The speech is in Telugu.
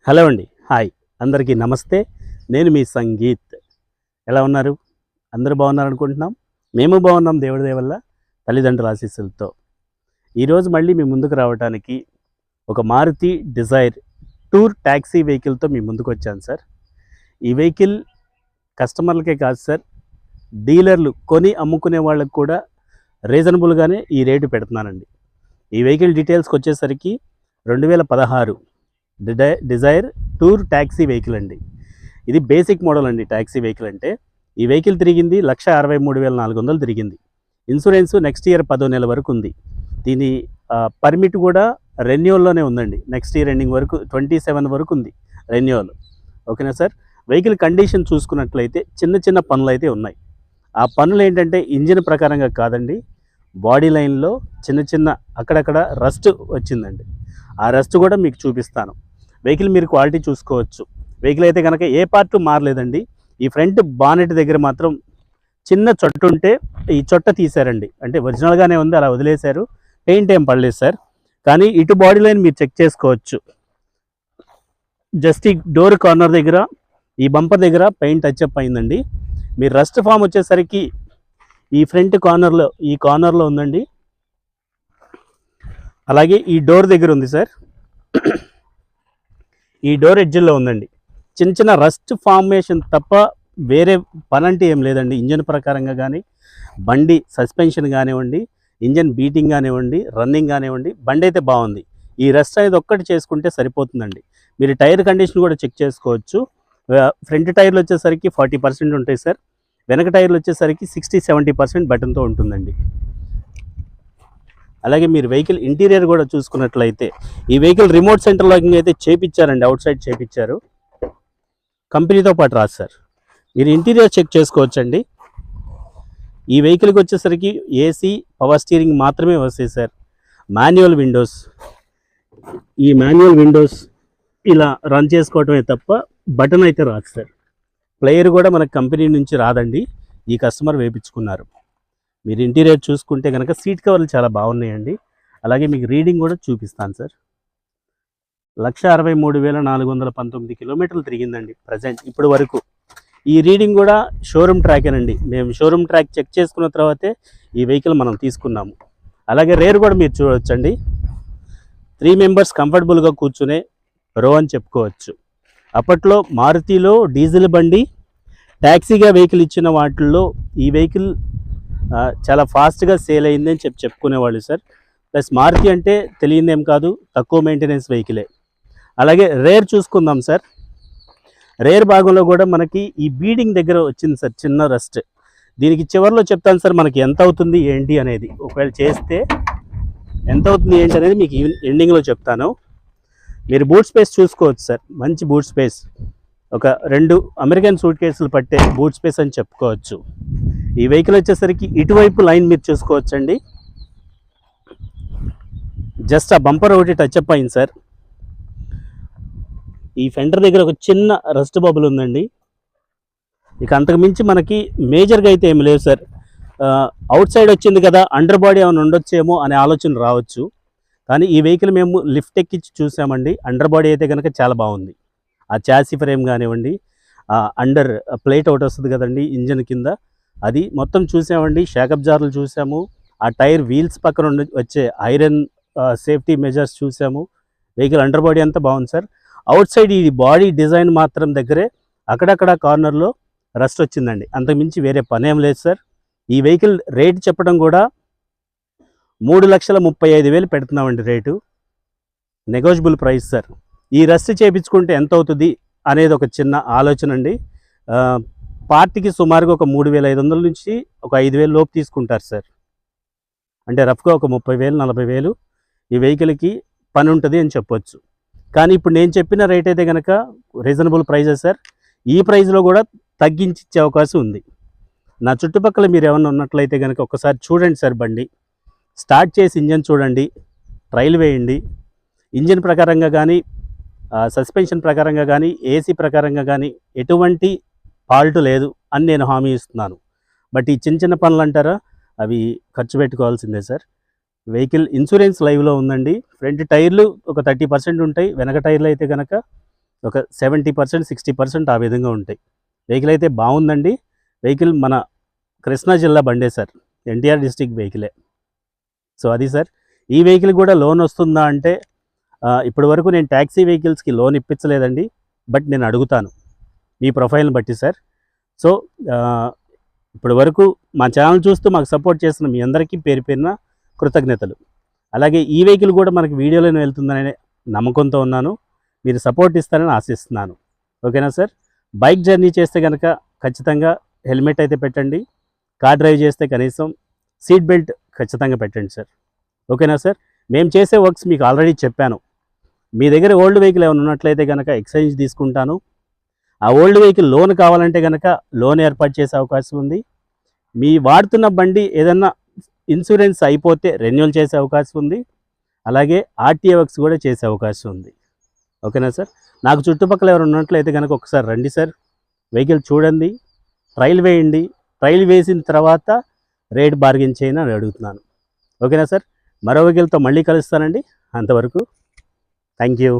హలో అండి. హాయ్. అందరికీ నమస్తే. నేను మీ సంగీత్. ఎలా ఉన్నారు? అందరూ బాగున్నారనుకుంటున్నాం. మేము బాగున్నాం దేవుడి దయ వల్ల, తల్లిదండ్రుల ఆశీస్సులతో. ఈరోజు మళ్ళీ మీ ముందుకు రావడానికి ఒక మారుతి డిజైర్ టూర్ ట్యాక్సీ వెహికల్తో మీ ముందుకు వచ్చాను సార్. ఈ వెహికల్ కస్టమర్లకే కాదు సార్, డీలర్లు కొని అమ్ముకునే వాళ్ళకు కూడా రీజనబుల్గానే ఈ రేటు పెడుతున్నానండి. ఈ వెహికల్ డీటెయిల్స్కి వచ్చేసరికి 2016 డిజైర్ టూర్ ట్యాక్సీ వెహికల్ అండి. ఇది బేసిక్ మోడల్ అండి. ట్యాక్సీ వెహికల్ అంటే ఈ వెహికల్ తిరిగింది 1,63,400 తిరిగింది. ఇన్సూరెన్స్ నెక్స్ట్ ఇయర్ 10వ నెల వరకు ఉంది. దీని పర్మిట్ కూడా రెన్యూవల్లోనే ఉందండి. నెక్స్ట్ ఇయర్ ఎండింగ్ వరకు 27 వరకు ఉంది రెన్యూవల్. ఓకేనా సార్? వెహికల్ కండిషన్ చూసుకున్నట్లయితే చిన్న చిన్న పనులు అయితే ఉన్నాయి. ఆ పనులు ఏంటంటే ఇంజిన్ ప్రకారంగా కాదండి, బాడీ లైన్లో చిన్న చిన్న అక్కడక్కడ రస్ట్ వచ్చిందండి. ఆ రస్ట్ కూడా మీకు చూపిస్తాను. వెహికల్ మీరు క్వాలిటీ చూసుకోవచ్చు. వెహికల్ అయితే కనుక ఏ పార్ట్ మారలేదండి. ఈ ఫ్రంట్ బానెట్ దగ్గర మాత్రం చిన్న చొట్టు ఉంటే ఈ చొట్ట తీశారండి. అంటే ఒరిజినల్గానే ఉంది, అలా వదిలేశారు. పెయింట్ ఏం పడలేదు సార్. కానీ ఇటు బాడీ లైన్ మీరు చెక్ చేసుకోవచ్చు. జస్ట్ ఈ డోర్ కార్నర్ దగ్గర, ఈ బంపర్ దగ్గర పెయింట్ టచ్అప్ అయిందండి. మీ రస్ట్ ఫామ్ వచ్చేసరికి ఈ ఫ్రంట్ కార్నర్లో, ఈ కార్నర్లో ఉందండి. అలాగే ఈ డోర్ దగ్గర ఉంది సార్. ఈ డోర్ ఎడ్జిల్లో ఉందండి. చిన్న చిన్న రస్ట్ ఫార్మేషన్ తప్ప వేరే పని అంటే ఏం లేదండి. ఇంజన్ ప్రకారంగా కానీ, బండి సస్పెన్షన్ కానివ్వండి, ఇంజన్ బీటింగ్ కానివ్వండి, రన్నింగ్ కానివ్వండి, బండి అయితే బాగుంది. ఈ రస్ట్ అనేది ఒక్కటి చేసుకుంటే సరిపోతుందండి. మీరు టైర్ కండిషన్ కూడా చెక్ చేసుకోవచ్చు. ఫ్రంట్ టైర్లు వచ్చేసరికి 40% ఉంటాయి సార్. వెనక టైర్లు వచ్చేసరికి 60-70% బటన్తో ఉంటుందండి. అలాగే మీరు వెహికల్ ఇంటీరియర్ కూడా చూసుకున్నట్లయితే ఈ వెహికల్ రిమోట్ సెంటర్ లాకింగ్ అయితే చేపించారండి. అవుట్ సైడ్ చేపించారు, కంపెనీతో పాటు రాదు సార్. మీరు ఇంటీరియర్ చెక్ చేసుకోవచ్చండి. ఈ వెహికల్కి వచ్చేసరికి ఏసీ, పవర్ స్టీరింగ్ మాత్రమే వస్తాయి సార్. మాన్యువల్ విండోస్, ఈ మాన్యువల్ విండోస్ ఇలా రన్ చేసుకోవటమే తప్ప బటన్ అయితే రాదు సార్. ప్లేయర్ కూడా మనకు కంపెనీ నుంచి రాదండి, ఈ కస్టమర్ వేయించుకున్నారు. మీరు ఇంటీరియర్ చూసుకుంటే కనుక సీట్ కవర్లు చాలా బాగున్నాయండి. అలాగే మీకు రీడింగ్ కూడా చూపిస్తాను సార్. 1,63,419 కిలోమీటర్లు తిరిగిందండి ప్రజెంట్ ఇప్పుడు వరకు. ఈ రీడింగ్ కూడా షోరూమ్ ట్రాకేనండి. మేము షోరూమ్ ట్రాక్ చెక్ చేసుకున్న తర్వాతే ఈ వెహికల్ మనం తీసుకున్నాము. అలాగే రేర్ కూడా మీరు చూడవచ్చండి. 3 మెంబర్స్ కంఫర్టబుల్గా కూర్చునే రో అని చెప్పుకోవచ్చు. అప్పట్లో మారుతిలో డీజిల్ బండి ట్యాక్సీగా వెహికల్ ఇచ్చిన వాటిల్లో ఈ వెహికల్ చాలా ఫాస్ట్గా సేల్ అయింది అని చెప్పుకునేవాళ్ళు సార్. ప్లస్ మారుతి అంటే తెలియదేం కాదు, తక్కువ మెయింటెనెన్స్ వెహికలే. అలాగే రేర్ చూసుకుందాం సార్. రేర్ భాగంలో కూడా మనకి ఈ బీడింగ్ దగ్గర వచ్చింది సార్ చిన్న రస్ట్. దీనికి చివరిలో చెప్తాను సార్ మనకి ఎంత అవుతుంది ఏంటి అనేది. ఒకవేళ చేస్తే ఎంత అవుతుంది ఏంటి అనేది మీకు ఎండింగ్లో చెప్తాను. మీరు బూట్ స్పేస్ చూసుకోవచ్చు సార్. మంచి బూట్ స్పేస్, ఒక 2 అమెరికన్ సూట్ కేసులు పట్టే బూట్ స్పేస్ అని చెప్పుకోవచ్చు. ఈ వెహికల్ వచ్చేసరికి ఇటువైపు లైన్ మీరు చూసుకోవచ్చండి. జస్ట్ ఆ బంపర్ ఒకటి టచ్అప్ అయింది సార్. ఈ ఫెండర్ దగ్గర ఒక చిన్న రస్ట్ బబుల్ ఉందండి. ఇక అంతకుమించి మనకి మేజర్గా అయితే ఏమి లేవు సార్. అవుట్ సైడ్ వచ్చింది కదా, అండర్ బాడీ ఏమైనా ఉండొచ్చేమో అనే ఆలోచన రావచ్చు. కానీ ఈ వెహికల్ మేము లిఫ్ట్ ఎక్కించి చూసామండి. అండర్ బాడీ అయితే కనుక చాలా బాగుంది. ఆ చాసీ ఫ్రేమ్ కానివ్వండి, అండర్ ప్లేట్ ఒకటి వస్తుంది కదండి ఇంజన్ కింద, అది మొత్తం చూసామండి. షాకప్ జార్లు చూసాము. ఆ టైర్ వీల్స్ పక్కన వచ్చే ఐరన్ సేఫ్టీ మెజర్స్ చూసాము. వెహికల్ అండర్ బాడీ అంతా బాగుంది సార్. అవుట్ సైడ్ ఈ బాడీ డిజైన్ మాత్రం దగ్గరే అక్కడక్కడ కార్నర్లో రస్ట్ వచ్చిందండి. అంతకుమించి వేరే పనేం లేదు సార్. ఈ వెహికల్ రేట్ చెప్పడం కూడా 3,35,000 పెడుతున్నామండి రేటు. Negotiable price sir. ఈ రస్ట్ చేయించుకుంటే ఎంత అవుతుంది అనేది ఒక చిన్న ఆలోచన అండి. పార్టీకి సుమారుగా ఒక 3,500 నుంచి ఒక 5,000 లోపు తీసుకుంటారు సార్. అంటే రఫ్గా ఒక 30,000 40,000 ఈ వెహికల్కి పని ఉంటుంది అని చెప్పొచ్చు. కానీ ఇప్పుడు నేను చెప్పిన రేట్ అయితే కనుక రీజనబుల్ ప్రైజెస్ సార్. ఈ ప్రైస్లో కూడా తగ్గించి ఇచ్చే అవకాశం ఉంది. నా చుట్టుపక్కల మీరు ఏమన్నా ఉన్నట్లయితే కనుక ఒకసారి చూడండి సార్. బండి స్టార్ట్ చేసి ఇంజన్ చూడండి, ట్రైల్ వేయండి. ఇంజన్ ప్రకారంగా కానీ, సస్పెన్షన్ ప్రకారంగా కానీ, ఏసీ ప్రకారంగా కానీ ఎటువంటి ఫాల్ట్ లేదు అని నేను హామీ ఇస్తున్నాను. బట్ ఈ చిన్న చిన్న పనులు అంటారా, అవి ఖర్చు పెట్టుకోవాల్సిందే సార్. వెహికల్ ఇన్సూరెన్స్ లైవ్లో ఉందండి. ఫ్రంట్ టైర్లు ఒక 30% ఉంటాయి. వెనక టైర్లు అయితే కనుక ఒక 70%, 60% ఆ విధంగా ఉంటాయి. వెహికల్ అయితే బాగుందండి. వెహికల్ మన కృష్ణా జిల్లా బండే సార్, ఎన్టీఆర్ డిస్టిక్ వెహికలే. సో అది సార్. ఈ వెహికల్ కూడా లోన్ వస్తుందా అంటే ఇప్పటి వరకు నేను ట్యాక్సీ వెహికల్స్కి లోన్ ఇప్పించలేదండి. బట్ నేను అడుగుతాను మీ ప్రొఫైల్ని బట్టి సార్. సో ఇప్పటి వరకు మా ఛానల్ చూస్తూ మాకు సపోర్ట్ చేసిన మీ అందరికీ పేరు పేరున కృతజ్ఞతలు. అలాగే ఈ వెహికల్ కూడా మనకి వీడియోలోనే వెళ్తుందనే నమ్మకంతో ఉన్నాను. మీరు సపోర్ట్ ఇస్తారని ఆశిస్తున్నాను. ఓకేనా సార్? బైక్ జర్నీ చేస్తే కనుక ఖచ్చితంగా హెల్మెట్ అయితే పెట్టండి. కార్ డ్రైవ్ చేస్తే కనీసం సీట్ బెల్ట్ ఖచ్చితంగా పెట్టండి సార్. ఓకేనా సార్? మేము చేసే వర్క్స్ మీకు ఆల్రెడీ చెప్పాను. మీ దగ్గర ఓల్డ్ వెహికల్ ఏమైనా ఉన్నట్లయితే కనుక ఎక్స్చేంజ్ తీసుకుంటాను. ఆ ఓల్డ్ వెహికల్ లోన్ కావాలంటే కనుక లోన్ ఏర్పాటు చేసే అవకాశం ఉంది. మీ వాడుతున్న బండి ఏదన్నా ఇన్సూరెన్స్ అయిపోతే రెన్యూవల్ చేసే అవకాశం ఉంది. అలాగే ఆర్టీఏ వర్క్స్ కూడా చేసే అవకాశం ఉంది. ఓకేనా సార్? నాకు చుట్టుపక్కల ఎవరు ఉన్నట్లయితే కనుక ఒకసారి రండి సార్, వెహికల్ చూడండి, ట్రయల్ వేయండి. ట్రయల్ వేసిన తర్వాత రేట్ బార్గెన్ చేయని అని అడుగుతున్నాను. ఓకేనా సార్? మరో వెహికల్తో మళ్ళీ కలుస్తానండి. అంతవరకు థ్యాంక్ యూ.